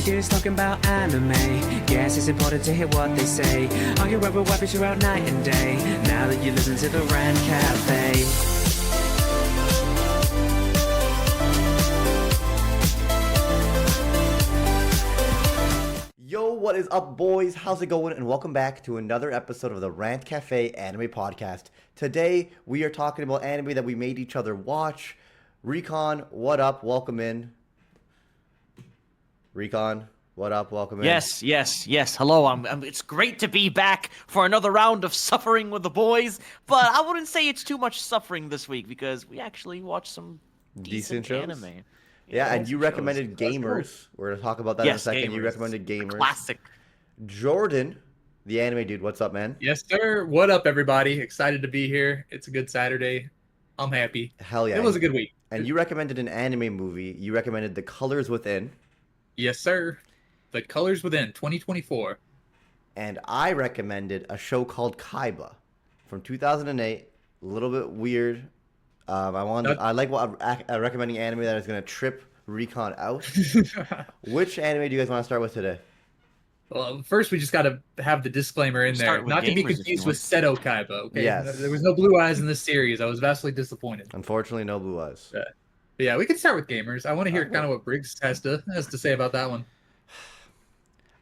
you do is talking about anime. Yes, it's important to hear what they say. Argue over weapons throughout night and day. Now that you listen to the Rant Cafe. Yo, what is up, boys? How's it going? And welcome back to another episode of the Rant Cafe Anime Podcast. Today, we are talking about anime that we made each other watch. Recon, what up? Welcome in. Recon, what up? Welcome in. Yes. Hello. It's great to be back for another round of suffering with the boys. But I wouldn't say it's too much suffering this week because we actually watched some decent shows? Anime. Yeah, and you recommended Gamers. We're going to talk about that in a second. Gamers. You recommended Gamers. Classic. Jordan, the anime dude, what's up, man? Yes, sir. What up, everybody? Excited to be here. It's a good Saturday. I'm happy. Hell yeah. It was a good week. And you recommended an anime movie. You recommended The Colors Within. Yes, sir. The Colors Within, 2024. And I recommended a show called Kaiba from 2008. A little bit weird. I like recommending anime that is going to trip Recon out. Which anime do you guys want to start with today? Well, first we just got to have the disclaimer in there. Not to be confused with Seto Kaiba, okay? Yes. There was no blue eyes in this series. I was vastly disappointed. Unfortunately, no blue eyes. But yeah, we can start with Gamers. I want to hear kind of what Briggs has to say about that one.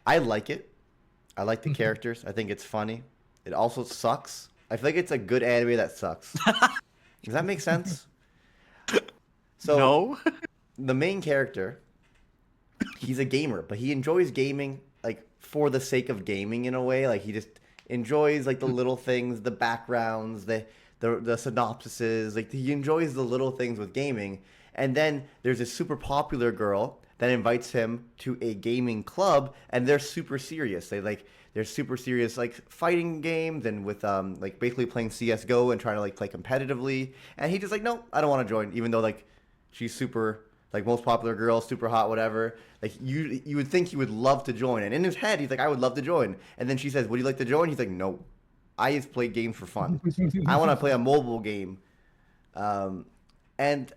I like it. I like the characters. I think it's funny. It also sucks. I feel like it's a good anime that sucks. Does that make sense? So, No. The main character, he's a gamer, but he enjoys gaming like for the sake of gaming in a way. Like he just enjoys like the little things, the backgrounds, the synopsises. Like he enjoys the little things with gaming. And then there's a super popular girl that invites him to a gaming club, and they're super serious. They're super serious, like fighting games and with like basically playing CS:GO and trying to like play competitively. And he's just like, no, I don't want to join, even though like she's super like most popular girl, super hot, whatever. Like you would think he would love to join, and in his head he's like, I would love to join. And then she says, would you like to join? He's like, no, I just play games for fun. I want to play a mobile game. And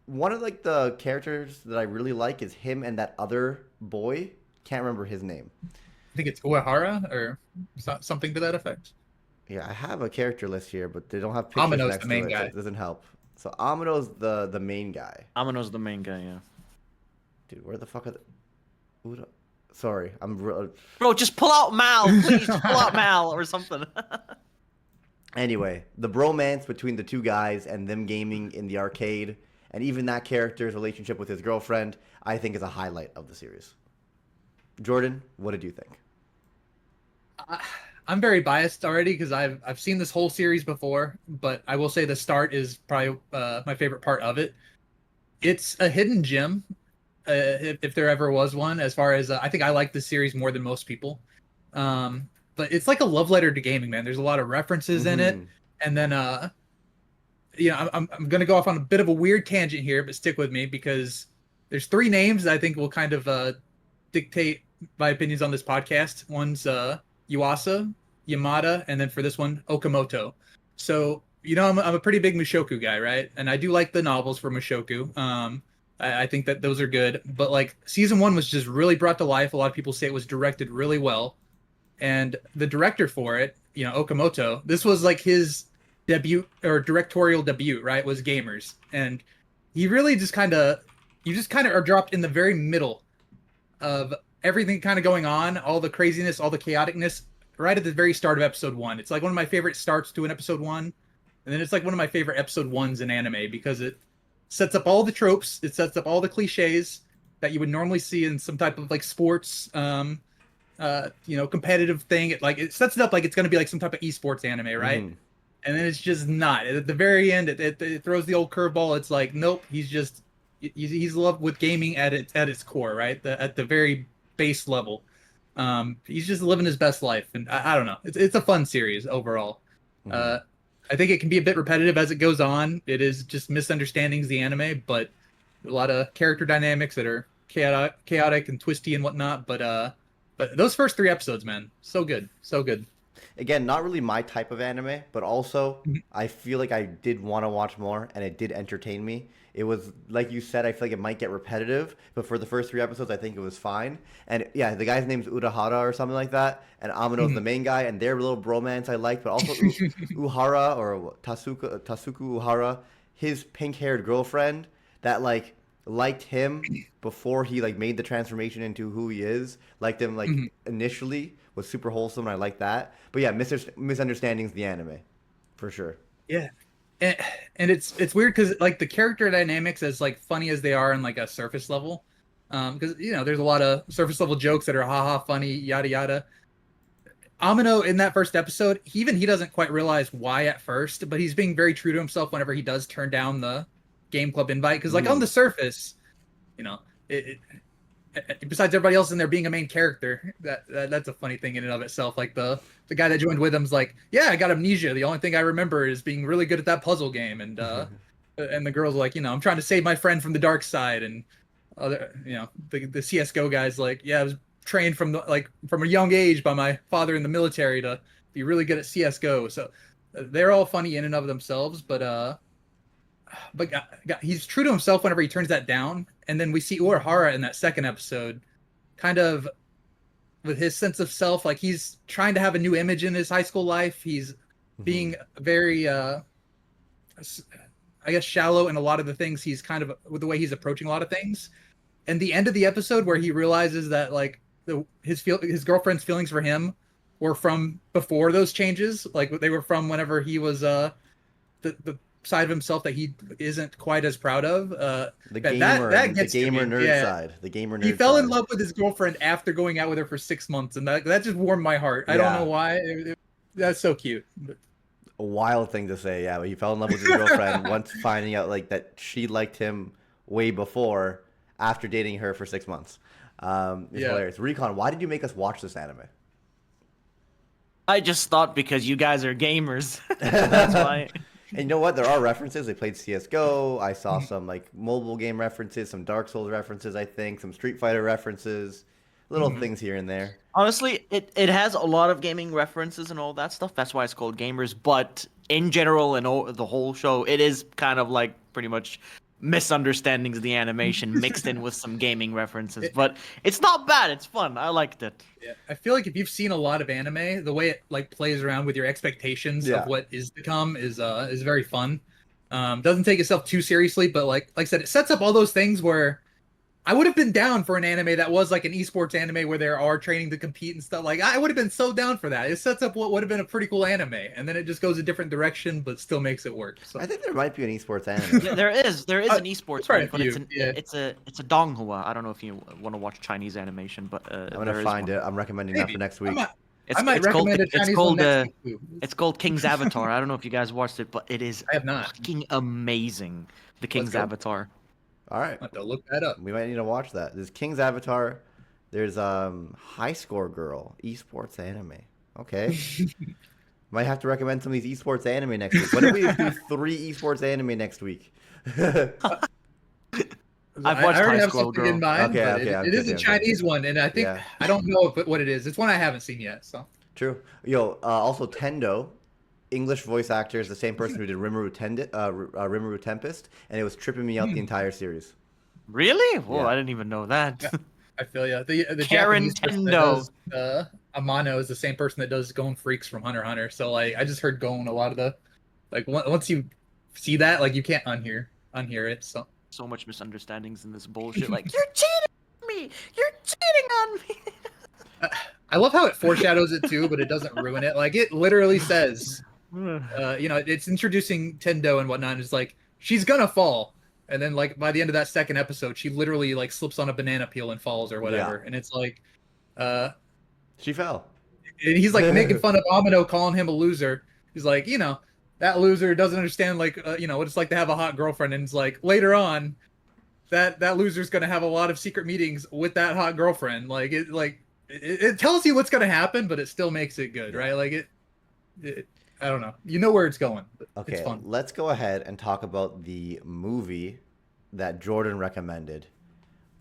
one of like the characters that I really like is him and that other boy. Can't remember his name. I think it's Uehara or something to that effect. Yeah, I have a character list here, but they don't have pictures Amino's next the main to it, guy. so it doesn't help. So Amino's the main guy. Amino's the main guy, yeah. Dude, where the fuck are the... Sorry, Bro, just pull out Mal, please. Just pull out Mal or something. Anyway, the bromance between the two guys and them gaming in the arcade, and even that character's relationship with his girlfriend, I think is a highlight of the series. Jordan, what did you think? I'm very biased already because I've seen this whole series before, but I will say the start is probably my favorite part of it. It's a hidden gem, if there ever was one. As far as I think I like this series more than most people, but it's like a love letter to gaming, man. There's a lot of references in it, and then I'm gonna go off on a bit of a weird tangent here, but stick with me because there's three names that I think will kind of dictate my opinions on this podcast. One's Yuasa, Yamada, and then for this one, Okamoto. So, I'm a pretty big Mushoku guy, right? And I do like the novels for Mushoku. I think that those are good. But, like, season one was just really brought to life. A lot of people say it was directed really well. And the director for it, Okamoto, this was, like, his debut, or directorial debut, right, was Gamers. And he really just kind of are dropped in the very middle of everything kind of going on, all the craziness, all the chaoticness, right at the very start of episode one. It's like one of my favorite starts to an episode one, and then it's like one of my favorite episode ones in anime because it sets up all the tropes, it sets up all the cliches that you would normally see in some type of like sports, competitive thing. It sets it up like it's going to be like some type of esports anime, right? And then it's just not. At the very end, it throws the old curveball. It's like, nope, he's in love with gaming at its core, right? At the very base level. He's just living his best life, and I don't know. It's a fun series overall. I think it can be a bit repetitive as it goes on. It is just misunderstandings the anime, but a lot of character dynamics that are chaotic and twisty and whatnot. But those first three episodes, man, so good. Again, not really my type of anime, but also I feel like I did want to watch more, and it did entertain me. It was like you said. I feel like it might get repetitive, but for the first 3 episodes, I think it was fine. And yeah, the guy's name's Urahara or something like that, and Amino's the main guy, and their little bromance I liked. But also Uhara or Tasuku Uhara, his pink-haired girlfriend that like liked him before he like made the transformation into who he is. Liked him like initially, was super wholesome, and I like that. But yeah, misunderstandings the anime, for sure. Yeah. And it's weird because like the character dynamics, as like funny as they are on like a surface level, because there's a lot of surface level jokes that are haha funny, yada yada. Amino in that first episode, he doesn't quite realize why at first, but he's being very true to himself whenever he does turn down the game club invite, because like on the surface, it besides everybody else in there being a main character, that's a funny thing in and of itself. Like the guy that joined with him's like, yeah, I got amnesia. The only thing I remember is being really good at that puzzle game. And and the girl's like, I'm trying to save my friend from the dark side. And other, the CS:GO guy's like, yeah, I was trained from a young age by my father in the military to be really good at CS:GO. So they're all funny in and of themselves, but he's true to himself whenever he turns that down. And then we see Urahara in that second episode, kind of with his sense of self, like he's trying to have a new image in his high school life. He's being very, I guess, shallow in a lot of the things. He's kind of with the way he's approaching a lot of things. And the end of the episode where he realizes that like his girlfriend's feelings for him were from before those changes, like they were from whenever he was the side of himself that he isn't quite as proud of. The gamer nerd side. The gamer nerd. He fell in love with his girlfriend after going out with her for 6 months, and that just warmed my heart. I don't know why. That's so cute. A wild thing to say, yeah. But he fell in love with his girlfriend once finding out like that she liked him way before after dating her for 6 months. It's hilarious. Recon, why did you make us watch this anime? I just thought because you guys are gamers. That's why. And you know what? There are references. They played CS:GO. I saw some like mobile game references, some Dark Souls references, I think, some Street Fighter references, little things here and there. Honestly, it has a lot of gaming references and all that stuff. That's why it's called Gamers. But in general, and the whole show, it is kind of like pretty much misunderstandings of the animation mixed in with some gaming references. But it's not bad. It's fun. I liked it. Yeah, I feel like if you've seen a lot of anime, the way it like plays around with your expectations of what is to come is very fun. Doesn't take itself too seriously, but like I said, it sets up all those things where I would have been down for an anime that was like an esports anime where there are training to compete and stuff. Like I would have been so down for that. It sets up what would have been a pretty cool anime, and then it just goes a different direction, but still makes it work. So I think there might be an esports anime. Yeah, there is an esports one, but it's a donghua. I don't know if you want to watch Chinese animation, but I'm gonna find it. I'm recommending that for next week. I might recommend a Chinese one next week too. It's called King's Avatar. I don't know if you guys watched it, but it is I have not. fucking amazing. The King's Avatar. All right. I'll have to look that up. We might need to watch that. There's King's Avatar. There's High Score Girl, esports anime. Okay. Might have to recommend some of these esports anime next week. What if we do 3 esports anime next week? I've watched I already High have Score something Girl. in mind, but it is a Chinese one, and I think I don't know what it is. It's one I haven't seen yet. So True. Yo, also Tendo, English voice actor, is the same person who did Rimuru Tempest, and it was tripping me out the entire series. Really? Whoa, Yeah. I didn't even know that. I feel you. The Karen Japanese person that Tendo. does, Amano is the same person that does Gon Freaks from Hunter x Hunter. So like, I just heard Gon a lot of the, like once you see that, like you can't unhear it. So much misunderstandings in this bullshit. Like, you're cheating on me! You're cheating on me! I love how it foreshadows it too, but it doesn't ruin it. Like it literally says, it's introducing Tendo and whatnot. It's like she's gonna fall, and then like by the end of that second episode, she literally like slips on a banana peel and falls or whatever. Yeah. And it's like, She fell. and he's like making fun of Amino, calling him a loser. He's like, that loser doesn't understand like what it's like to have a hot girlfriend. And it's like later on, that loser's gonna have a lot of secret meetings with that hot girlfriend. Like it tells you what's gonna happen, but it still makes it good, right? Like it I don't know. You know where it's going. But Okay, it's fun. let's go ahead and talk about the movie that Jordan recommended.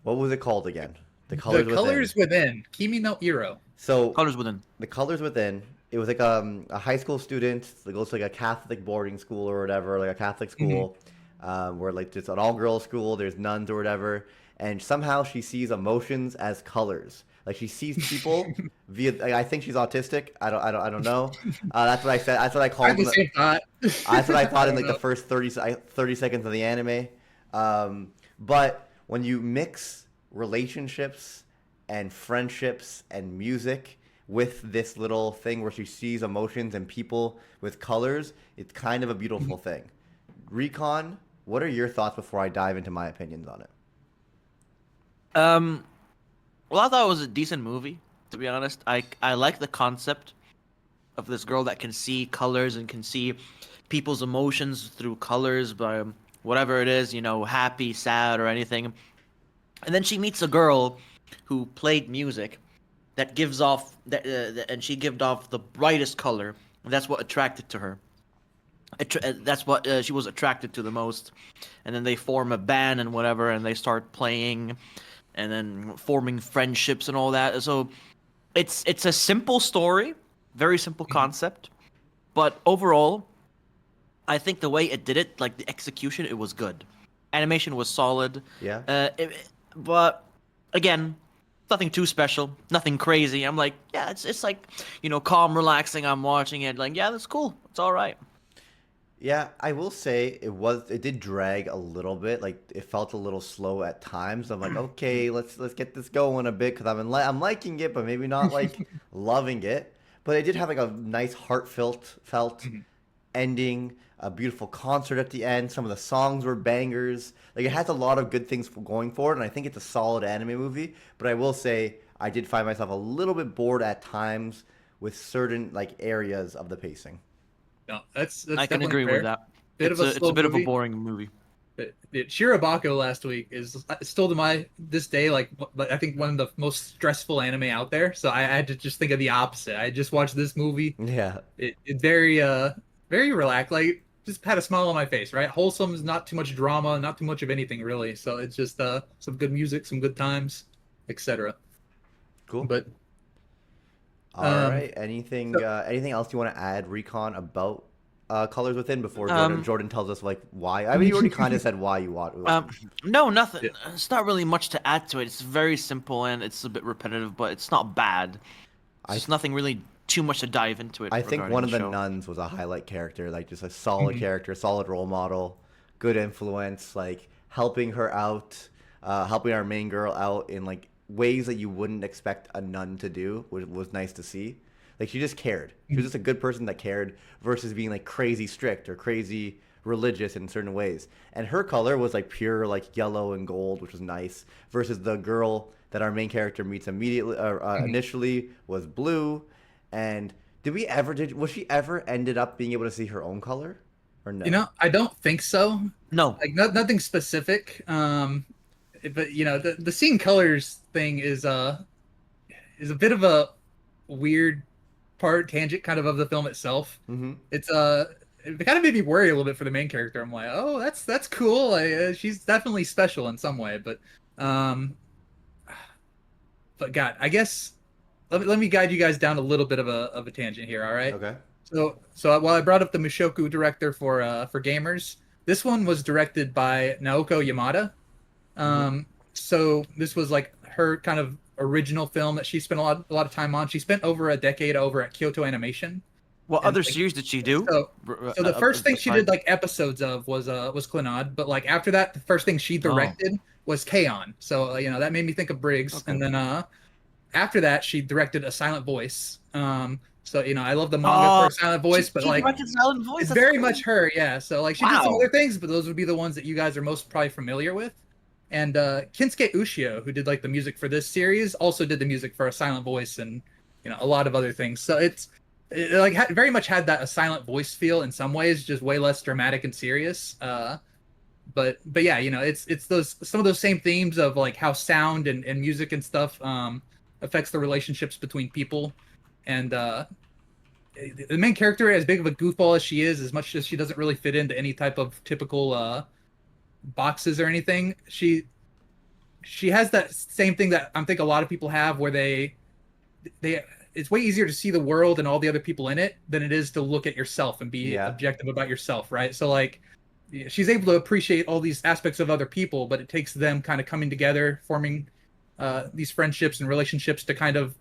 What was it called again? The Colors Within. Kimi no Iro. So Colors Within. The Colors Within. It was like a high school student that goes to like a Catholic boarding school or whatever, like a Catholic school. where like it's an all-girls school, there's nuns or whatever, and somehow she sees emotions as colors. Like she sees people via. I think she's autistic. I don't know. That's what I said. That's what I I called. had the same thought. That's what I thought in don't like the know. first 30 seconds of the anime. But when you mix relationships and friendships and music with this little thing where she sees emotions and people with colors, it's kind of a beautiful thing. Recon, what are your thoughts before I dive into my opinions on it? Well, I thought it was a decent movie, to be honest. I like the concept of this girl that can see colors and can see people's emotions through colors by whatever it is, happy, sad, or anything. And then she meets a girl who played music that gives off and she gave off the brightest color. And that's what attracted to her. That's what she was attracted to the most. And then they form a band and whatever, and they start playing, and then forming friendships and all that. So it's a simple story, very simple concept, but overall, I think the way it did it, like the execution, it was good. Animation was solid. Yeah. But again, nothing too special, nothing crazy. I'm like, yeah, it's like, calm, relaxing. I'm watching it, like, yeah, that's cool. It's all right. Yeah, I will say it did drag a little bit. Like it felt a little slow at times. I'm like, okay, let's get this going a bit because I'm liking it, but maybe not like loving it. But it did have like a nice heartfelt felt ending, a beautiful concert at the end. Some of the songs were bangers. Like it has a lot of good things going for it, and I think it's a solid anime movie. But I will say I did find myself a little bit bored at times with certain like areas of the pacing. No, that's I can definitely agree fair. with that. Bit It's of a it's slow a bit of a movie. boring movie. But Shirobako last week is still to this day like I think one of the most stressful anime out there. So I had to just think of the opposite. I just watched this movie. Yeah. It very relaxed. Like just had a smile on my face. Right, wholesome. Not too much drama. Not too much of anything really. So it's just some good music, some good times, etc. Cool. But All right. Anything anything else you want to add, Recon, about Colors Within before Jordan tells us like why? I mean, you already kind of said why you want. No, nothing. Yeah. It's not really much to add to it. It's very simple and it's a bit repetitive, but it's not bad. There's nothing really too much to dive into it. I think regarding one of the show. nuns was a highlight character, like just a solid character, solid role model, good influence, like helping her out, helping our main girl out in like ways that you wouldn't expect a nun to do, which was nice to see. Like she just cared. She was just a good person that cared versus being like crazy strict or crazy religious in certain ways. And her color was like pure like yellow and gold, which was nice. Versus the girl that our main character meets immediately initially was blue. And was she ever ended up being able to see her own color or no? I don't think so. No. Like nothing specific. But the seeing colors thing is a bit of a weird tangent kind of the film itself. Mm-hmm. It's it kind of made me worry a little bit for the main character. I'm like, oh, that's cool. Like, she's definitely special in some way, but God, I guess let me guide you guys down a little bit of a tangent here. All right. Okay. So while I brought up the Mushoku director for gamers, this one was directed by Naoko Yamada. So this was like her kind of original film that she spent a lot of time on. She spent over a decade over at Kyoto Animation. What And, other like, series did she do? So the first thing she did like episodes of was Clannad, but like after that, the first thing she directed was K-On! So that made me think of Briggs, Okay. and then after that she directed A Silent Voice. So I love the manga for A Silent Voice, but like Silent Voice. it's That's very cool. much her, yeah. So like she did some Wow. other things, but those would be the ones that you guys are most probably familiar with. And Kinsuke Ushio, who did like the music for this series, also did the music for A Silent Voice and a lot of other things. So it like very much had that A Silent Voice feel in some ways, just way less dramatic and serious. But yeah, it's those some of those same themes of like how sound and music and stuff affects the relationships between people. And the main character, as big of a goofball as she is, as much as she doesn't really fit into any type of typical boxes or anything, she has that same thing that I think a lot of people have, where they it's way easier to see the world and all the other people in it than it is to look at yourself and be objective about yourself, right? So like she's able to appreciate all these aspects of other people, but it takes them kind of coming together, forming these friendships and relationships to kind of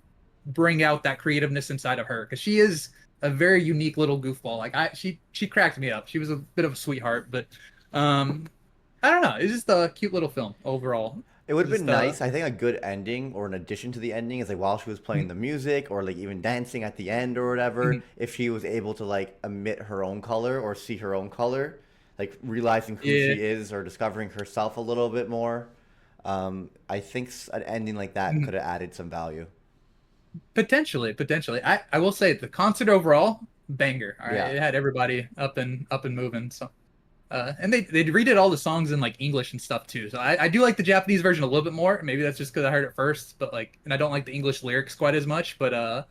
bring out that creativeness inside of her, because she is a very unique little goofball. Like she cracked me up. She was a bit of a sweetheart, but I don't know. It's just a cute little film overall. It would have Just, been nice. I think a good ending or an addition to the ending is like while she was playing the music or like even dancing at the end or whatever, if she was able to like emit her own color or see her own color, like realizing who Yeah. she is or discovering herself a little bit more. I think an ending like that could have added some value. Potentially. I will say the concert overall banger. All right, Yeah. it had everybody up and moving. So, and they redid all the songs in like English and stuff too. So I do like the Japanese version a little bit more. Maybe that's just because I heard it first, but like, and I don't like the English lyrics quite as much. But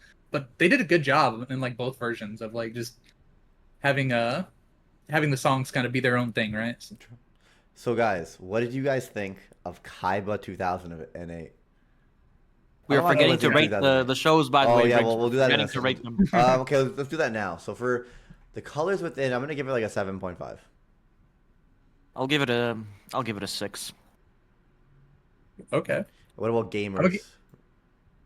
they did a good job in like both versions of like just having having the songs kind of be their own thing, right? So, So guys, what did you guys think of Kaiba 2008? We are Oh, I know forgetting it's to in rate 2008. the shows, by the Oh way. yeah, Riggs. well we'll do that in Forgetting a to rate them. Okay, let's do that now. So for the colors within, I'm gonna give it like a 7.5. I'll give it a 6. What okay. about gamers?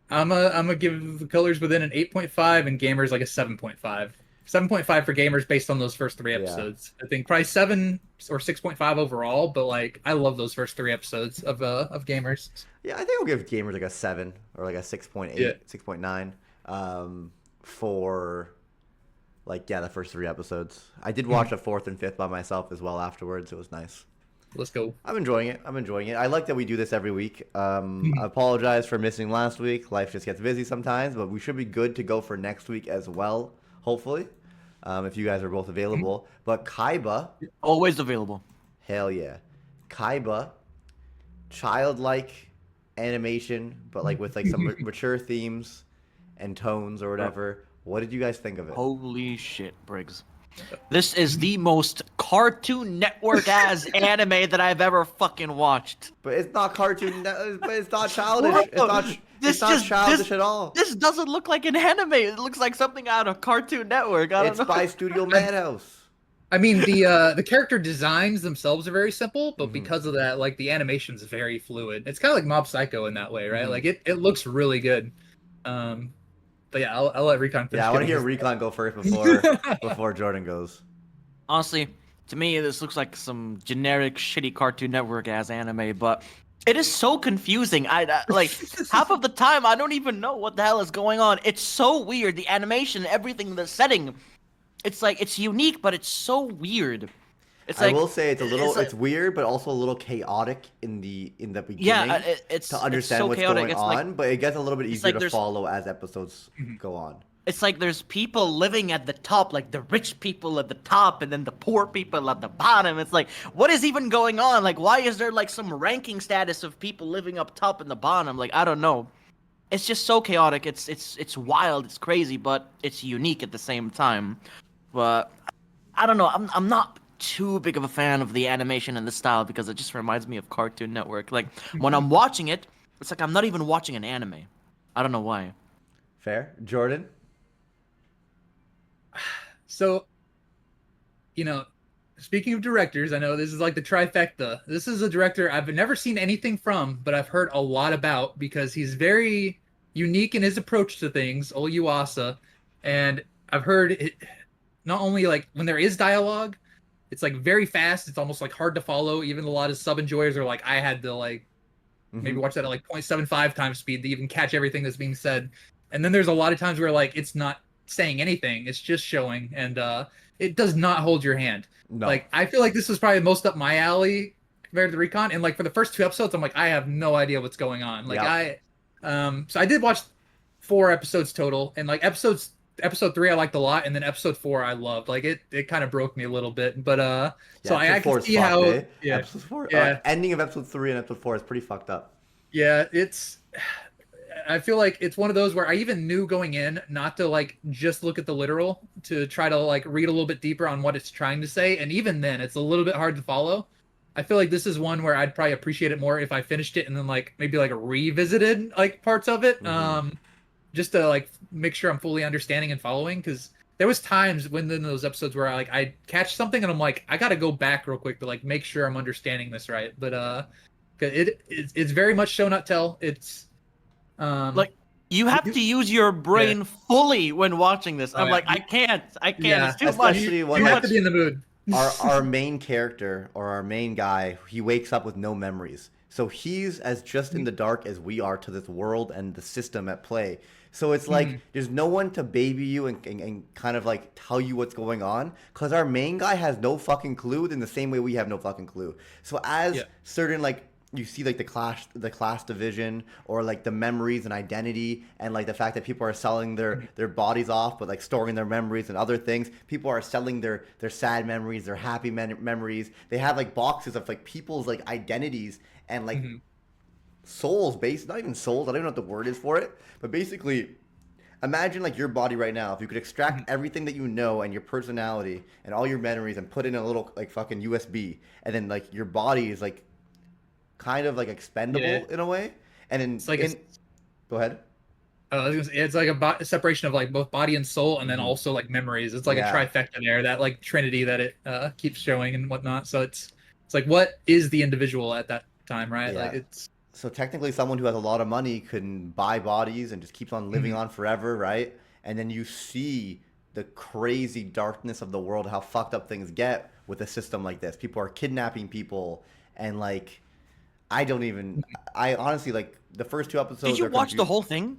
I'm gonna give the colors within an 8.5 and gamers like a 7.5. 7.5 for gamers based on those first three Yeah. episodes. I think probably 7 or 6.5 overall, but like I love those first three episodes of gamers. Yeah, I think I'll give gamers like a 7 or like a 6.8, Yeah. 6.9 for like the first three episodes. I did watch the fourth and fifth by myself as well afterwards. It was nice. Let's go. I'm enjoying it. I like that we do this every week. I apologize for missing last week. Life just gets busy sometimes, but we should be good to go for next week as well, hopefully, if you guys are both available. But Kaiba, Always available. hell yeah. Kaiba, childlike animation, but like with like some mature themes and tones or whatever. What did you guys think of it? Holy shit, Briggs. This is the most Cartoon Network as anime that I've ever fucking watched. But it's not cartoon. But it's not childish. It's not. This It's not just- childish this- at all. This doesn't look like an anime. It looks like something out of Cartoon Network. I don't It's know. by Studio Madhouse. I mean the character designs themselves are very simple, but because of that, like the animation's very fluid. It's kind of like Mob Psycho in that way, right? Like it looks really good. But yeah, I'll let Recon finish. Yeah, I want to hear getting Recon go first before Jordan goes. Honestly, to me, this looks like some generic, shitty Cartoon Network as anime, but it is so confusing. Like half of the time, I don't even know what the hell is going on. It's so weird. The animation, everything, the setting. It's like it's unique, but it's so weird. It's I like will say it's a little. it's like- It's weird, but also a little chaotic in the beginning. Yeah, it's to understand so what's chaotic. going It's on, like but it gets a little bit easier like to there's- follow as episodes go on. it's like there's people living at the top, like the rich people at the top, and then the poor people at the bottom. It's like, what is even going on? Like, why is there like some ranking status of people living up top and the bottom? Like, I don't know. It's just so chaotic. It's wild. It's crazy, but it's unique at the same time. But I don't know. I'm not too big of a fan of the animation and the style because it just reminds me of Cartoon Network. Like when I'm watching it, it's like I'm not even watching an anime. I don't know why. Fair, Jordan. So, speaking of directors, I know this is like the trifecta. This is a director I've never seen anything from, but I've heard a lot about because he's very unique in his approach to things, Oyuasa. And I've heard it not only like when there is dialogue, it's like very fast. It's almost like hard to follow. Even a lot of sub enjoyers are like, I had to like maybe watch that at like 0.75 times speed to even catch everything that's being said. And then there's a lot of times where like it's not saying anything, it's just showing, and it does not hold your hand. No. Like I feel like this was probably most up my alley compared to the Recon, and like for the first two episodes I'm like I have no idea what's going on. Like so I did watch 4 episodes total, and like episode 3 I liked a lot, and then episode 4 I loved. Like it kind of broke me a little bit, but so I episode 4 can is see fucked, how yeah. Episode 4, yeah. Ending of episode 3 and episode 4 is pretty fucked up. Yeah, I feel like it's one of those where I even knew going in not to like just look at the literal, to try to like read a little bit deeper on what it's trying to say, and even then it's a little bit hard to follow. I feel like this is one where I'd probably appreciate it more if I finished it and then like maybe like revisited like parts of it, just to like make sure I'm fully understanding and following, because there was times when in those episodes where I catch something and I'm like, I gotta go back real quick to like make sure I'm understanding this right. But it's very much show not tell. It's Like you have to use your brain fully when watching this. I'm yeah. like, I can't. Yeah. It's too much. Especially Too when, You like, have to be in the mood. our main character or our main guy, he wakes up with no memories. So he's as just in the dark as we are to this world and the system at play. So it's like there's no one to baby you and kind of like tell you what's going on because our main guy has no fucking clue in the same way we have no fucking clue. So as certain like you see like the class division or like the memories and identity and like the fact that people are selling their bodies off but like storing their memories and other things. People are selling their sad memories, their happy memories. They have like boxes of like people's like identities and like souls based, not even souls, I don't even know what the word is for it, but basically imagine like your body right now. If you could extract everything that you know and your personality and all your memories and put in a little like fucking USB, and then like your body is like kind of like expendable in a way, and then It's like go ahead. I was gonna say, it's like a separation of like both body and soul, and then also like memories. It's like a trifecta there, that like trinity that it keeps showing and whatnot. So it's like, what is the individual at that time, right? Yeah. Like it's So technically someone who has a lot of money can buy bodies and just keeps on living on forever, right? And then you see the crazy darkness of the world, how fucked up things get with a system like this. People are kidnapping people, and like I honestly, like, the first two episodes. Did you watch the whole thing?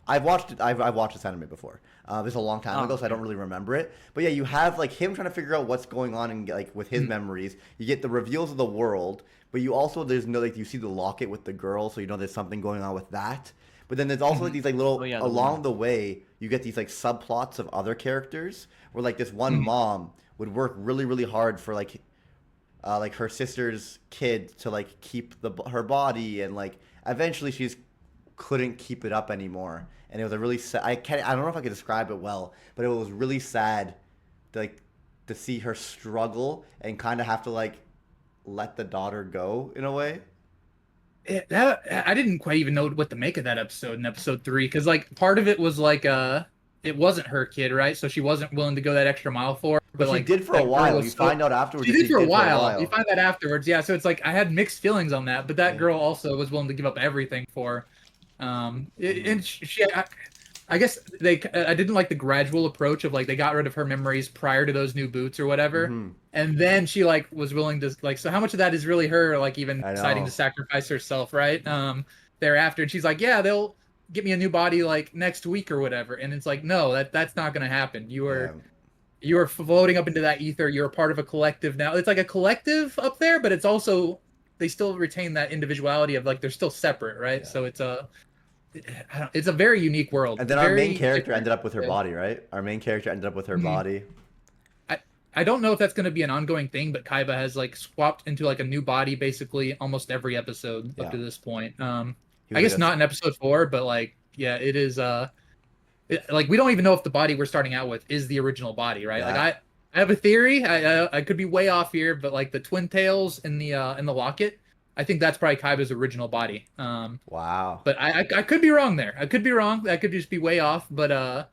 I've watched it. I've watched this anime before. This is a long time ago, so I don't really remember it. But yeah, you have like him trying to figure out what's going on and like with his memories. You get the reveals of the world, but you also there's no like you see the locket with the girl, so you know there's something going on with that. But then there's also like these like little along the way you get these like subplots of other characters where like this one mom would work really really hard for like her sister's kid to like keep her body, and like eventually she's couldn't keep it up anymore, and it was a really sad. I don't know if I could describe it well, but it was really sad to see her struggle and kind of have to like let the daughter go in a way. I didn't quite even know what to make of that episode in episode 3, because like part of it was like it wasn't her kid, right? So she wasn't willing to go that extra mile for her. But she like did for a while. You find out afterwards. She did for a while. You find that afterwards. Yeah. So it's like I had mixed feelings on that, but that girl also was willing to give up everything for. And I guess I didn't like the gradual approach of like they got rid of her memories prior to those new boots or whatever, and then she like was willing to like. So how much of that is really her like even deciding to sacrifice herself, right? Thereafter, and she's like, yeah, they'll get me a new body like next week or whatever, and it's like, no, that's not gonna happen. You are floating up into that ether. You're a part of a collective now. It's like a collective up there, but it's also they still retain that individuality of like they're still separate, right? So it's a very unique world. And then our main character ended up with her body, right? Our main character ended up with her body. I don't know if that's going to be an ongoing thing, but Kaiba has like swapped into like a new body basically almost every episode up to this point. I guess not in episode 4, but like yeah, it is. Like we don't even know if the body we're starting out with is the original body, right? Yeah. Like I have a theory. I could be way off here, but like the twin tails in the locket, I think that's probably Kaiba's original body. Wow. But I could be wrong there. I could be wrong. That could just be way off. But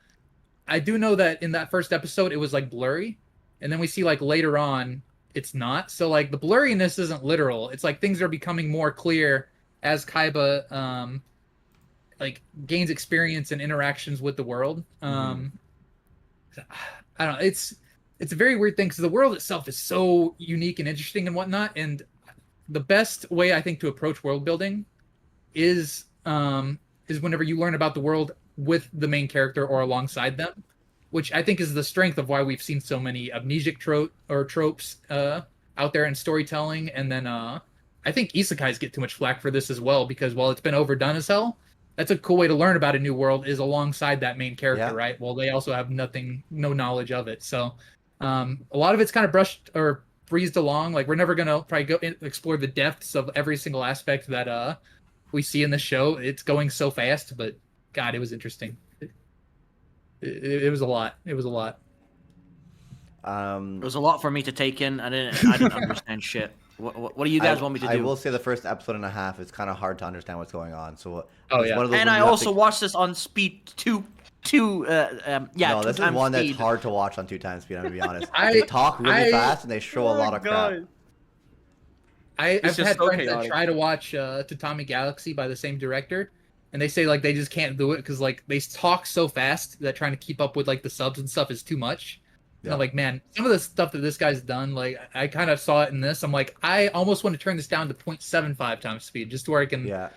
I do know that in that first episode it was like blurry, and then we see like later on it's not. So like the blurriness isn't literal. It's like things are becoming more clear as Kaiba like gains experience and interactions with the world. I don't know. It's a very weird thing because the world itself is so unique and interesting and whatnot. And the best way I think to approach world building is whenever you learn about the world with the main character or alongside them, which I think is the strength of why we've seen so many amnesic tropes out there in storytelling. And then I think isekais get too much flack for this as well, because while it's been overdone as hell, that's a cool way to learn about a new world is alongside that main character, right? Well, they also have no knowledge of it. So a lot of it's kind of brushed or breezed along. Like we're never gonna probably go explore the depths of every single aspect that we see in the show. It's going so fast, but God, it was interesting. It was a lot. It was a lot. It was a lot for me to take in. I didn't understand shit. What do you guys want me to do? I will say the first episode and a half is kind of hard to understand what's going on. So yeah. one of those and I also watched this on speed 2 yeah, No, this is 2 times one speed. that's hard to watch on 2 times speed. I'm gonna be honest. I- They talk really I- fast and they show a lot of crap. I've just had so friends that chaotic. try to watch Tatami Galaxy by the same director, and they say like they just can't do it because like they talk so fast that trying to keep up with like the subs and stuff is too much. And Yeah. I'm like, man, some of the stuff that this guy's done, like I kind of saw it in this. I'm like, I almost want to turn this down to 0.75 times speed just to where I can Yeah.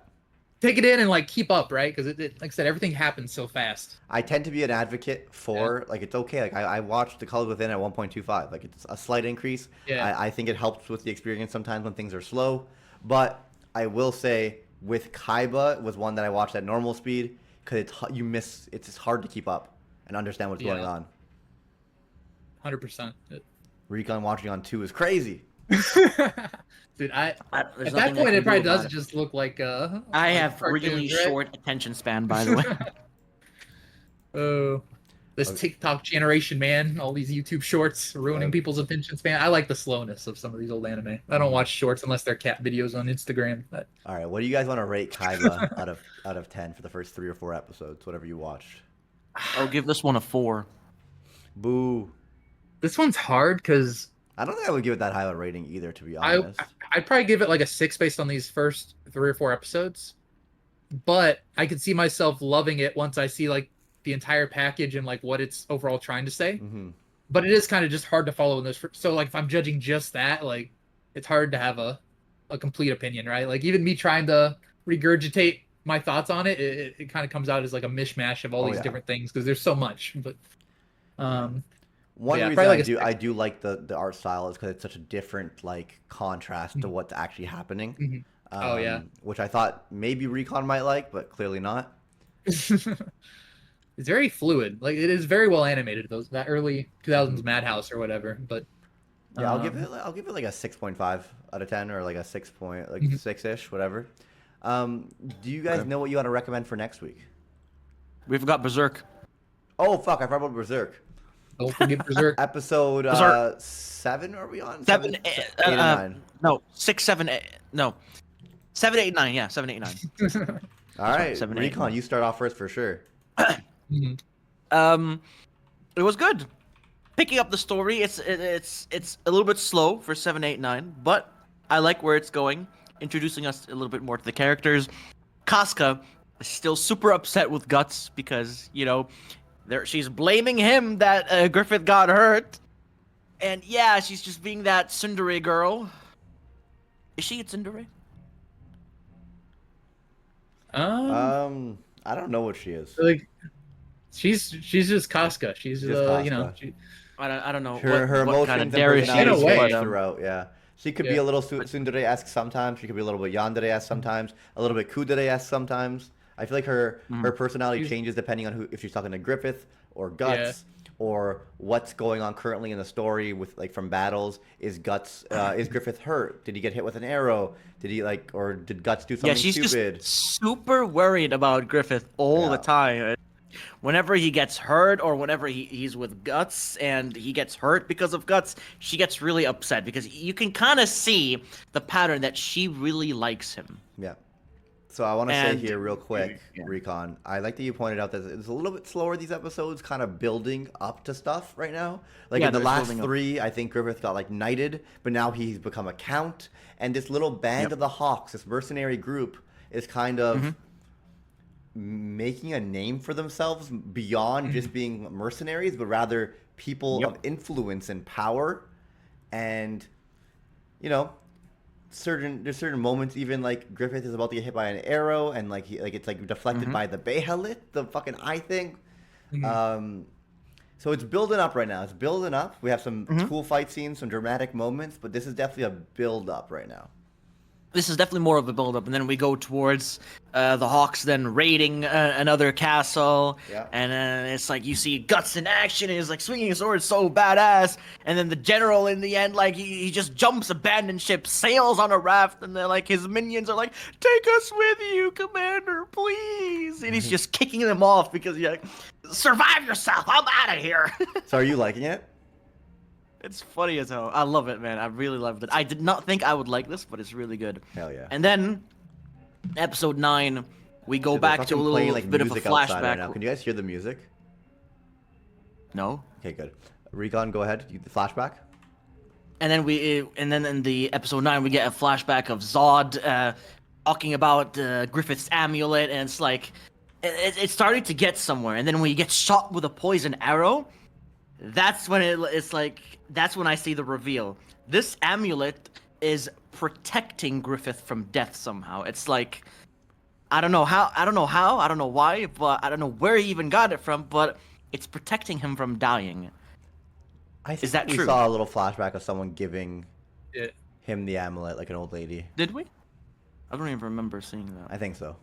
take it in and like keep up, right? Because it, like I said, everything happens so fast. I tend to be an advocate for like it's okay. Like I watched The Colors Within at 1.25. Like it's a slight increase. Yeah. I think it helps with the experience sometimes when things are slow. But I will say with Kaiba was one that I watched at normal speed because it's just hard to keep up and understand what's going Yeah. on. 100%. Recon watching on 2 is crazy. Dude, There's at that nothing I point can it do probably about does it. just look like I like have really cartoons, right? short attention span, by the way. Oh, this Okay. TikTok generation, man! All these YouTube shorts ruining Okay. people's attention span. I like the slowness of some of these old anime. I don't watch shorts unless they're cat videos on Instagram. But All right, what do you guys want to rate Kaiba out of 10 for the first 3 or 4 episodes, whatever you watched? I'll give this one a 4. Boo. this one's hard because I don't think I would give it that high of a rating either, to be I honest. I'd probably give it like a 6 based on these first 3 or 4 episodes. But I could see myself loving it once I see like the entire package and like what it's overall trying to say. hmm But it is kind of just hard to follow in this. So like if I'm judging just that, like it's hard to have a complete opinion, right? Like even me trying to regurgitate my thoughts on it, it kind of comes out as like a mishmash of all Oh, these yeah. different things because there's so much. But One yeah, reason probably like a I do like the art style is because it's such a different like contrast to what's actually happening. Mhm. Oh, yeah. Which I thought maybe Recon might like, but clearly not. it's very fluid. Like it is very well animated. That early 2000s Mhm. Madhouse or whatever. But Yeah, I'll give um, it like a 6.5 out of 10 or like a 6 point like Mhm. 6-ish, whatever. Do you guys Okay. know what you want to recommend for next week? We've got Berserk. Oh fuck, I forgot about Berserk. don't forget Berserk. Episode Berserk. 7 are we on? 7, 8 and 9. no, 6, 7, 8, no, 7, 8, 9. Yeah, 7, 8, 9. All right, 7, 8, Recon, 9. you start off first for sure. Mhm. It was good. Picking up the story, it's a little bit slow for 7, 8, 9, but I like where it's going, introducing us a little bit more to the characters. Casca is still super upset with Guts because she's blaming him that Griffith got hurt, and yeah, she's just being that tsundere girl. Is she a tsundere? I don't know what she is. like she's just Casca. She's Just Casca. I don't know Her what kind of emotions and dare she personality In a is, way. but, change throughout. Yeah, she could be Yeah. a little tsundere-esque sometimes. She could be a little bit yandere-esque sometimes. A little bit kudere-esque sometimes. I feel like her personality She's- changes depending on if she's talking to Griffith or Guts or what's going on currently in the story with like from battles. Is Griffith hurt? Did he get hit with an arrow? Did he or did Guts do something yeah, she's stupid? just super worried about Griffith all the Yeah. time. Whenever he gets hurt or whenever he's with Guts and he gets hurt because of Guts, she gets really upset because you can kind of see the pattern that she really likes him. Yeah. So I want to say And- here real quick, Yeah. Recon, I like that you pointed out that it's a little bit slower these episodes, kind of building up to stuff right now. Like Yeah, in the they're last building up. 3, I think Griffith got like knighted, but now he's become a count. And this little band Yep. of the Hawks, this mercenary group, is kind of Mm-hmm. making a name for themselves beyond just being mercenaries, but rather people Yep. of influence and power. And there's certain moments even like Griffith is about to get hit by an arrow and it's like deflected by the Behelit, the fucking eye thing. So it's building up right now. It's building up. We have some cool fight scenes, some dramatic moments, but this is definitely a build up right now. This is definitely more of a build-up, and then we go towards the Hawks then raiding another castle, Yeah. and then it's like you see Guts in action, and he's like swinging his sword so badass, and then the general in the end, like he just jumps abandoned ship, sails on a raft, and then like his minions are like, "Take us with you, Commander, please," and he's just kicking them off because he's like, "Survive yourself, I'm out of here." So are you liking it? It's funny as hell. I love it, man. I really loved it. I did not think I would like this, but it's really good. Hell yeah. And then, episode 9, we go Dude, they're back to a fucking little playing, like, bit of a music outside right flashback. now. Can you guys hear the music? No. Okay, good. Recon, go ahead. The flashback. And then in the episode 9 we get a flashback of Zod talking about Griffith's amulet, and it's like it started to get somewhere. And then when he gets shot with a poison arrow, that's when that's when I see the reveal. This amulet is protecting Griffith from death somehow. It's like I don't know how, I don't know why, but I don't know where he even got it from, but it's protecting him from dying. I think Is that we true? saw a little flashback of someone giving Yeah. him the amulet, like an old lady. Did we? I don't even remember seeing that. I think so.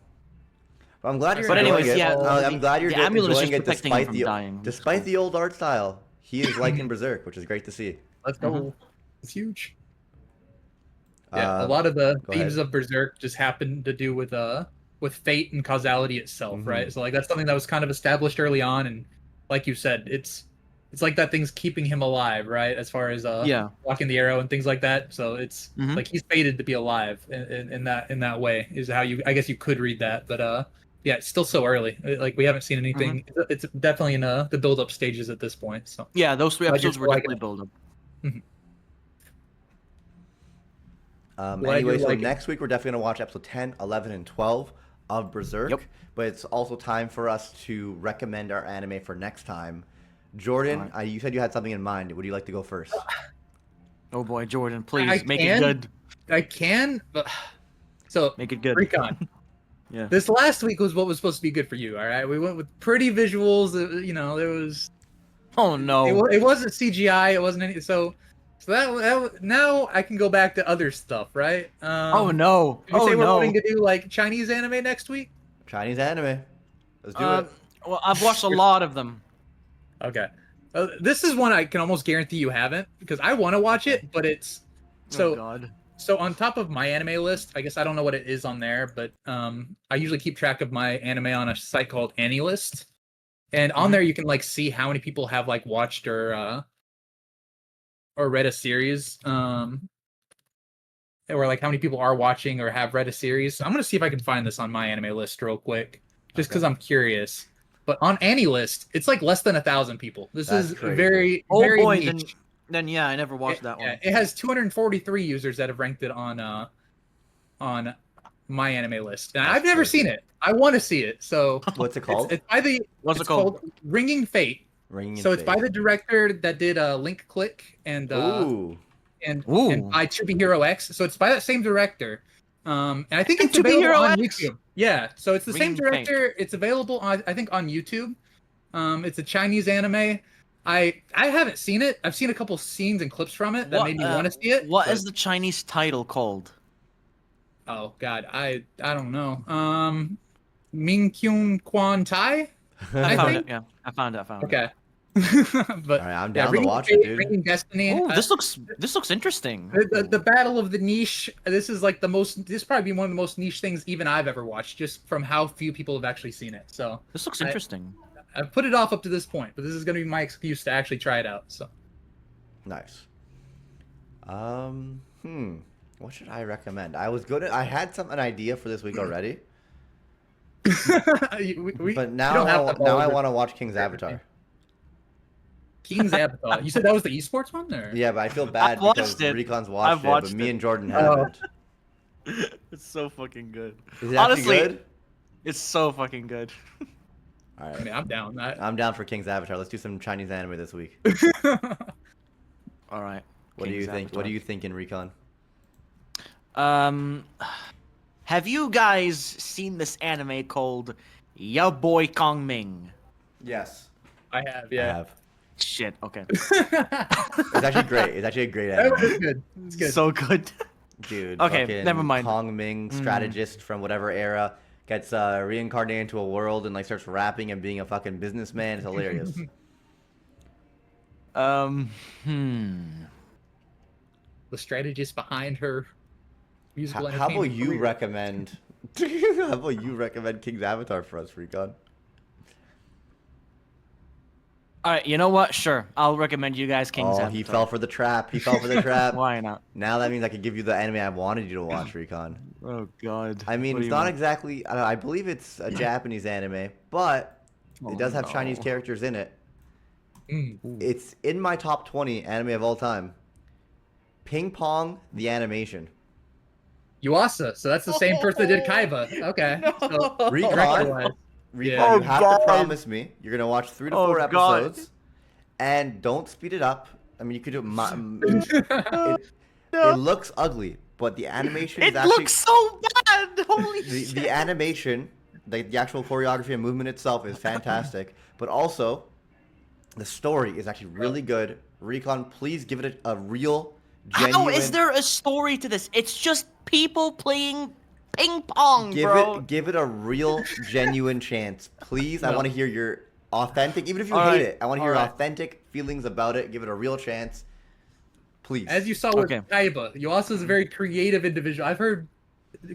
But I'm glad you're But enjoying anyways, it. yeah, I'm glad you're the amulet is enjoying just it protecting him despite from the dying. despite the old art style. He is liking Berserk, which is great to see. Let's go. Mhm. It's huge. Yeah, a Uh, lot of the go themes ahead. of Berserk just happen to do with fate and causality itself, Mhm. right? So like that's something that was kind of established early on, and like you said, it's like that thing's keeping him alive, right? As far as Yeah. walking the arrow and things like that. So it's Mhm. like he's fated to be alive in that way is how I guess you could read that, but yeah, it's still so early. Like we haven't seen anything. It's definitely in the build up stages at this point. So Yeah, those 3 Glad you're episodes were liking definitely it. build up. Glad Anyway, you're so liking it. next week we're definitely going to watch episode 10, 11, and 12 of Berserk. Yep. But it's also time for us to recommend our anime for next time. Jordan, you said you had something in mind. Would you like to go first? Oh boy, Jordan, please I make can. it good. I can, but so Make it good. Recon. Yeah. This last week was what was supposed to be good for you. All right, we went with pretty visuals. You know, there was. Oh no. It wasn't CGI. It wasn't any. So that now I can go back to other stuff, right? Oh no. Did we Oh say we're no. wanting to do like Chinese anime next week? Chinese anime. Let's do it. Well, I've watched a lot of them. Okay. This is one I can almost guarantee you haven't because I want to watch it, but it's Oh god. So on top of my anime list, I guess I don't know what it is on there, but I usually keep track of my anime on a site called AniList, and on there you can like see how many people have like watched or read a series, or like how many people are watching or have read a series. So I'm gonna see if I can find this on my anime list real quick, just because I'm curious. But on AniList, it's like less than 1,000 people. This That's is crazy. very Oh very boy, niche. then yeah, I never watched that one. Yeah, it has 243 users that have ranked it on my anime list. And I've never crazy. seen it. I want to see it. So What's it called? it's by the What's it it's called? Ringing Fate. Ringing in So it's by Fate. the director that did Link Click and Ooh. and Ooh. by To Be Hero X. So it's by that same director. And I think And it's To Be available Hero on X? YouTube. Yeah, so it's the same Ringing Fate. director. It's available on I think on YouTube. It's a Chinese anime. I haven't seen it. I've seen a couple scenes and clips from it that made me want to see it. What but- is the Chinese title called? Oh God, I don't know. Ming Kyun Kwan Tai. I I found think- it. Yeah, I found it. Okay. But All right, I'm down to Ringing watch Fate, it, dude. Ringing Destiny. Oh, this looks interesting. The battle of the niche. This is like the most. This probably be one of the most niche things even I've ever watched, just from how few people have actually seen it. So This looks I- interesting. I've put it off up to this point, but this is going to be my excuse to actually try it out. So Nice. What should I recommend? I had an idea for this week already, we but we now don't have to now follow I the- want to watch King's Avatar. King's Avatar. You said that was the esports one, or Yeah, but I feel bad I've watched because it. Recon's I've watched it, but watched me it. and Jordan Oh. haven't. It's so fucking good. Is it Honestly, actually good? It's so fucking good. All I right, mean, I'm down. I'm down for King's Avatar. Let's do some Chinese anime this week. All right. What do you King's think? What Avatar. do you think in Recon? Have you guys seen this anime called Ya Boy Kong Ming? Yes, I have, I yeah. have. Shit. Okay. It's actually great. It's actually a great That anime. was good. It's good. So good. Dude, Okay, fucking never mind. Kong Ming, strategist from whatever era, gets reincarnated into a world and like starts rapping and being a fucking businessman. It's hilarious. The strategist behind her musical How about entertainment you career. recommend? How about you recommend King's Avatar for us, Recon? All right. You know what? Sure. I'll recommend you guys King's Oh, Avatar. he fell for the trap. He fell for the trap. Why not? Now that means I could give you the anime I wanted you to watch, Recon. Oh God. I mean, What do it's you not want? exactly. I believe it's a Japanese anime, but it does have Chinese no. characters in it. It's in my top 20 anime of all time. Ping Pong, the animation. Yuasa. So that's the same person that did Kaiba. Okay. So, Recon, director-wise. Recon, Yeah. you have God. to promise me you're gonna watch 3 to Oh, 4 God. episodes, and don't speed it up. I mean, you could do it. No. It looks ugly, but the animation is It actually looks so bad. Holy the shit. animation, the actual choreography and movement itself is fantastic, but also the story is actually really good. Recon, please give it a real, genuine. How is there a story to this? It's just people playing ping pong, bro. Give it a real, genuine chance, please. I No. want to hear your authentic, even if you All hate right, it. I want to all hear your right. authentic feelings about it. Give it a real chance, please. As you saw with Okay. Kaiba, Yuasa is a very creative individual. I've heard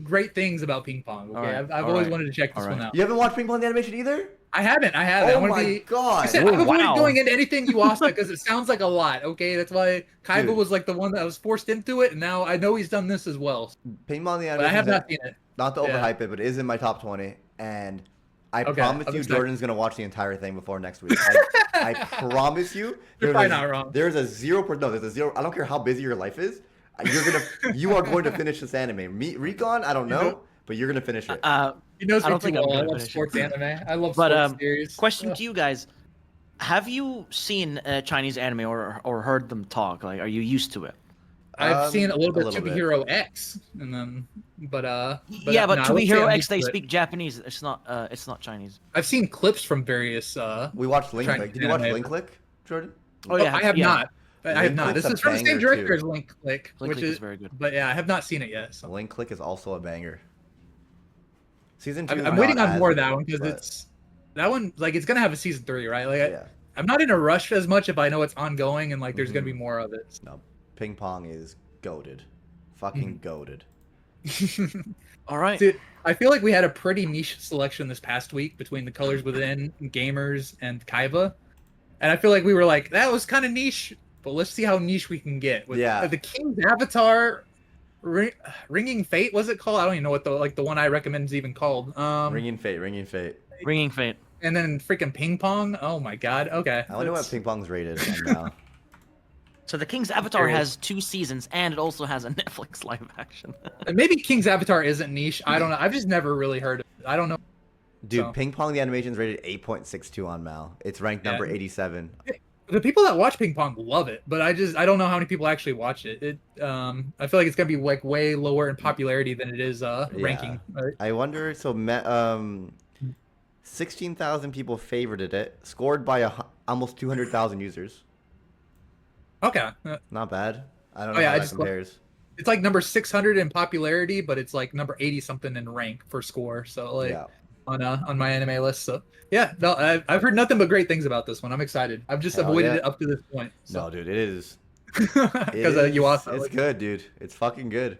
great things about ping pong. Okay, All right, I've all always right, wanted to check this all one right. out. You haven't watched Ping Pong the animation either? I haven't. Oh I want my to be. god! I said Oh, I've avoided wow. going into anything Yuasa because it sounds like a lot. Okay, that's why Kaiba Dude. was like the one that was forced into it, and now I know he's done this as well. Ping Pong the But I animation. have not seen it. Not to Yeah. overhype it, but it is in my top 20, and I Okay, promise I'm you, excited. Jordan's gonna watch the entire thing before next week. I promise you. You're there's probably a- not wrong. There's a 0%. No, there's a 0. I don't care how busy your life is. You are going to finish this anime. Me, Recon, I don't know, but you're gonna finish it. He knows I me don't too think I'm well. I gonna love finish it. sports anime. I love But sports series. question to you guys: have you seen Chinese anime or heard them talk? Like, are you used to it? I've seen a little bit a of little To Be bit. Hero X, and then, but Yeah, but no, I To Be wouldn't say Hero I'm X, used they to it. speak Japanese. It's not Chinese. I've seen clips from various. We watched Link Chinese Click. Did you watch anime. Link Click, Jordan? Oh yeah, I have yeah. not. I have Link not. Click's This a is from the same banger, director too. as Link Click, Link which Click is is very good. But yeah, I have not seen it yet. So. Link Click is also a banger. Season 2. I'm, is I'm waiting not on as more of good, that one because but- it's that one like it's gonna have a season 3, right? Like yeah. I'm not in a rush as much if I know it's ongoing and like there's gonna be Mhm. more of it. No, Ping Pong is goaded, fucking goaded. All right. Dude, I feel like we had a pretty niche selection this past week between the Colors Within, Gamers, and Kaiba, and I feel like we were like that was kind of niche, but let's see how niche we can get with Yeah. the King's Avatar. Ringing Fate was it called? I don't even know what the one I recommend is even called. Ringing Fate. Ringing Fate. And then freaking Ping Pong. Oh my god. Okay. I wonder what That's- Ping Pong's rated on now. So the King's Avatar curious. has 2 seasons, and it also has a Netflix live action. Maybe King's Avatar isn't niche. I don't know. I've just never really heard of it. I don't know. Dude, So- Ping Pong the animation's rated 8.62 on Mal. It's ranked Yeah. number 87. The people that watch Ping Pong love it, but I don't know how many people actually watch it. I feel like it's gonna be like way lower in popularity than it is ranking. Right? I wonder. So, 16,000 people favorited it, scored by almost 200,000 users. Okay. Not bad. I don't Oh, know yeah, how I that just- compares. It's like number 600 in popularity, but it's like number 80 something in rank for score. So like Yeah. on my anime list. So yeah, no, I've heard nothing but great things about this one. I'm excited. I've just Hell avoided yeah. it up to this point. No, dude, it is. Because you also It's good, dude. It's fucking good.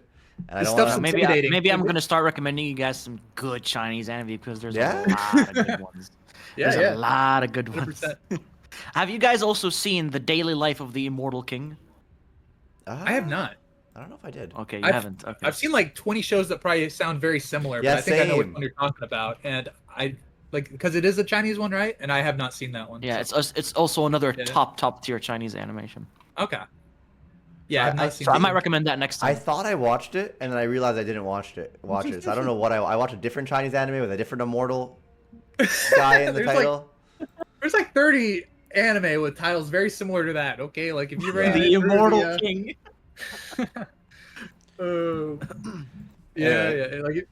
And I This don't stuff's wanna- maybe intimidating. maybe I'm gonna start recommending you guys some good Chinese anime because there's Yeah. a lot of good ones. Yeah, There's yeah. a lot of good ones. 100%. Have you guys also seen The Daily Life of the Immortal King? I have not. I don't know if I did. Okay, you I've- haven't. Okay. I've seen like 20 shows that probably sound very similar, Yeah, but I think I know which same. one you're talking about. And I like because it is a Chinese one, right? And I have not seen that one. Yeah, so- it's also another Yeah. top tier Chinese animation. okay. Yeah, I have not seen So I that. might recommend that next I time. thought I watched it, and then I realized I didn't watch it. So I don't know what I watched a different Chinese anime with a different immortal guy in the There's, like, title. There's like 30 anime with titles very similar to that. Okay, like if you ran The it through Immortal King. Oh. Yeah, Anyway. yeah. Like,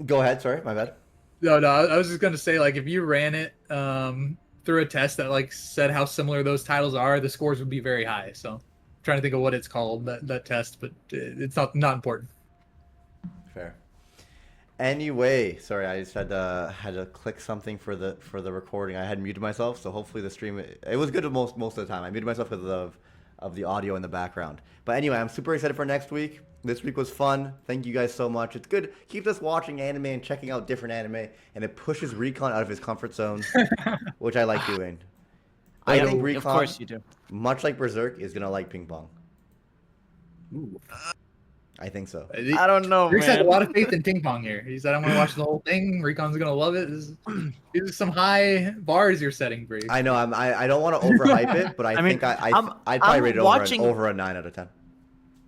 Go ahead. Sorry, my bad. no, I was just gonna say like if you ran it through a test that like said how similar those titles are, the scores would be very high. So, I'm trying to think of what it's called that test, but it's not important. Fair. Anyway, sorry, I just had to click something for the recording. I had muted myself, so hopefully the stream it was good most of the time. I muted myself because of the audio in the background. But anyway, I'm super excited for next week. This week was fun. Thank you guys so much. It's good. Keeps us watching anime and checking out different anime, and it pushes Recon out of his comfort zone, which I like doing. I Yeah, think of Recon, course you do. much like Berserk, is gonna like ping pong. I think so. I don't know, Rick's had a man. lot of faith in ping pong here. He said, "I'm gonna watch the whole thing. Recon's gonna love it." These are some high bars you're setting, Bree. I know. I don't want to overhype it, but I mean, think I'm I'd probably rate it watching- over a 9 out of 10.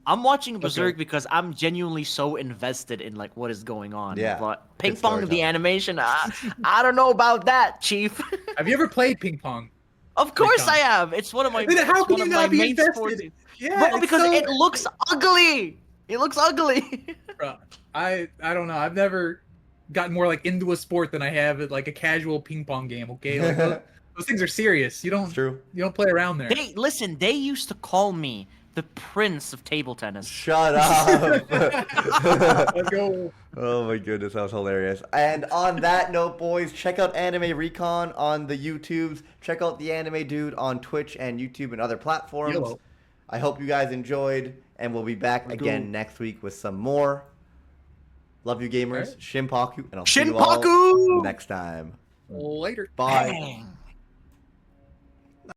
I'm watching Berserk Okay. because I'm genuinely so invested in like what is going on. Yeah, But good ping pong, the storytelling. animation, I don't know about that, Chief. Have you ever played ping pong? Of course Recon. I have. It's one of my. Then how it's can one you of not my be main invested? sports. Yeah, Bro, it's because so- it looks ugly. It looks ugly. Bro, I don't know. I've never gotten more like into a sport than I have at like a casual ping pong game. Okay, like those things are serious. You It's true. don't play around there. They listen. They used to call me the prince of table tennis. Shut up. Let's go. Oh my goodness, that was hilarious. And on that note, boys, check out Anime Recon on the YouTubes. Check out the Anime Dude on Twitch and YouTube and other platforms. Yellow. I hope you guys enjoyed, and we'll be back again next week with some more. Love you, gamers. Alright. Shinpaku, and I'll see you all Shinpaku! next time. Later. Bye. Bang.